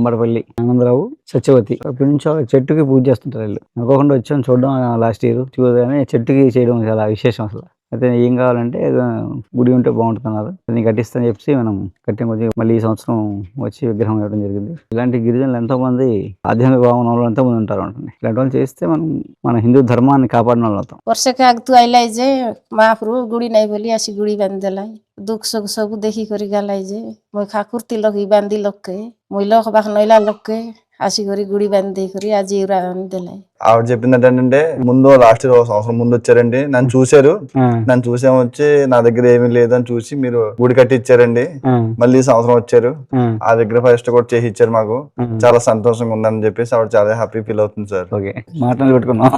అంబరపల్లి ఆనందరావు, సత్యవతి. అప్పటి నుంచి ఆ చెట్టుకి పూజ చేస్తుంటారు వీళ్ళు. అనుకోకుండా వచ్చాం చూడడం లాస్ట్ ఇయర్ చూడగానే చెట్టుకి చేయడం చాలా విశేషం అసలు. అయితే ఏం కావాలంటే గుడి ఉంటే బాగుంటున్నారు, నేను కట్టిస్తాను చెప్పి మనం కట్టిన కొద్దిగా మళ్ళీ ఈ సంవత్సరం వచ్చి విగ్రహం ఇవ్వడం జరిగింది. ఇలాంటి గిరిజనులు ఎంతో మంది ఆధ్యాత్మిక భావనలో ఎంతో మంది ఉంటారు ఉంటుంది. ఇలాంటి వాళ్ళు చేస్తే మనం మన హిందూ ధర్మాన్ని కాపాడిన వాళ్ళు అవుతాం. ବର୍ଷକେ ଆଗତୁ ଆଇଲାଇ ଯେ ମହାପ୍ରଭୁ ଗୁଡ଼ି ନାଇଁ ବୋଲି ଆସି ଗୁଡ଼ି ବାନ୍ଧି ଦେଲାଇ ଦୁଃଖ ସୁଖ ସବୁ ଦେଖି କରି ଗଲାଇ ଯେ ମୁଇଁ ଖାକୁର୍ତି ଲଗେଇ ବାନ୍ଧି ଲୋକେ ମୁଇଁ ଲୋକ ବାକ ନଇଲା ଲୋକେ ଆସିକରି గుడి బాంధి దేకరి ఆజీ ఇవ్వరా అని దేలాయి. ఆవిడ చెప్పింది ఏంటంటే ముందు లాస్ట్ సంవత్సరం ముందు వచ్చారండి, నన్ను చూశారు, నన్ను చూసాము వచ్చి నా దగ్గర ఏమీ లేదని చూసి మీరు గుడి కట్టి ఇచ్చారండి. మళ్ళీ ఈ సంవత్సరం వచ్చారు, ఆ విగ్రహ ప్రతిష్ఠ కూడా చేసి ఇచ్చారు, మాకు చాలా సంతోషంగా ఉందని చెప్పేసి ఆవిడ చాలా హ్యాపీ ఫీల్ అవుతుంది సార్. ఓకే, మాటలు పెట్టుకున్నాం.